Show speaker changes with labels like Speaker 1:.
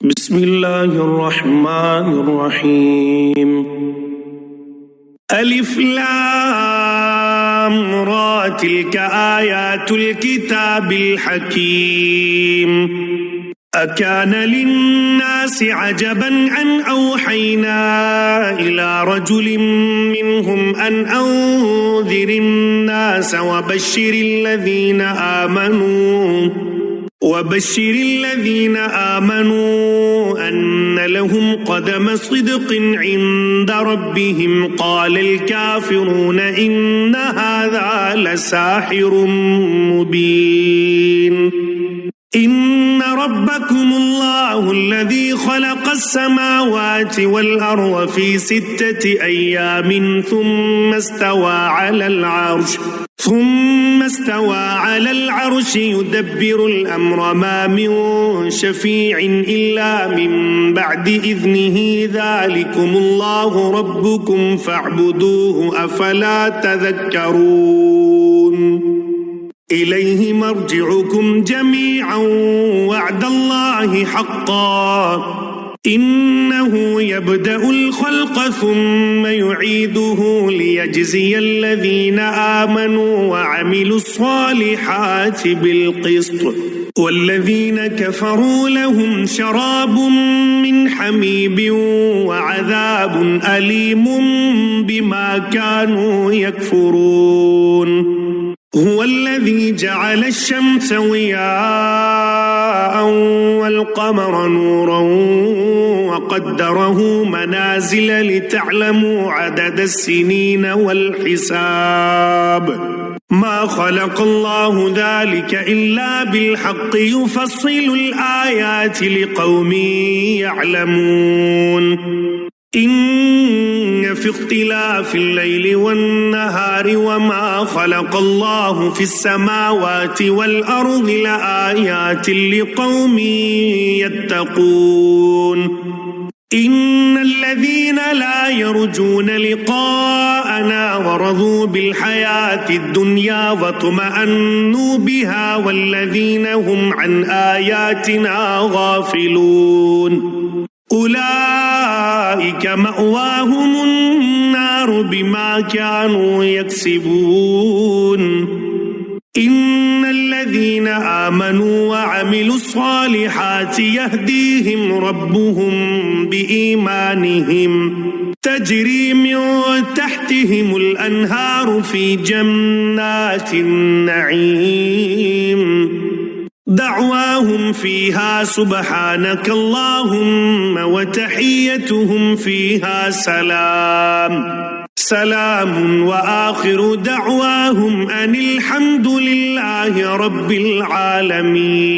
Speaker 1: بسم الله الرحمن الرحيم. ألف لام را تلك آيات الكتاب الحكيم. أكان للناس عجبا أن أوحينا إلى رجل منهم أن أنذر الناس وبشر الذين آمنوا أن لهم قدم صدق عند ربهم. قال الكافرون إن هذا لساحر مبين. إن ربكم الله الذي خلق السماوات والأرض في 6 أيام ثم استوى على العرش يدبر الأمر ما من شفيع إلا من بعد إذنه ذلكم الله ربكم فاعبدوه أفلا تذكرون. إليه مرجعكم جميعا وعد الله حقا إنه يبدأ الخلق ثم يعيده ليجزي الذين آمنوا وعملوا الصالحات بالقسط والذين كفروا لهم شراب من حميم وعذاب أليم بما كانوا يكفرون. هو الذي جعل الشمس ضياء والقمر نورا وقدره منازل لتعلموا عدد السنين والحساب. ما خلق الله ذلك إلا بالحق يفصل الآيات لقوم يعلمون. إن في اختلاف الليل والنهار وما خلق الله في السماوات والأرض لآيات لقوم يتقون. إن الذين لا يرجون لقاءنا ورضوا بالحياة الدنيا واطمأنوا بها والذين هم عن آياتنا غافلون أولئك مأواهم النار بما كانوا يكسبون. إن الذين آمنوا وعملوا الصالحات يهديهم ربهم بإيمانهم تجري من تحتهم الأنهار في جنات النعيم. دعواهم فيها سبحانك اللهم وتحيتهم فيها سلام وآخر دعواهم أن الحمد لله رب العالمين.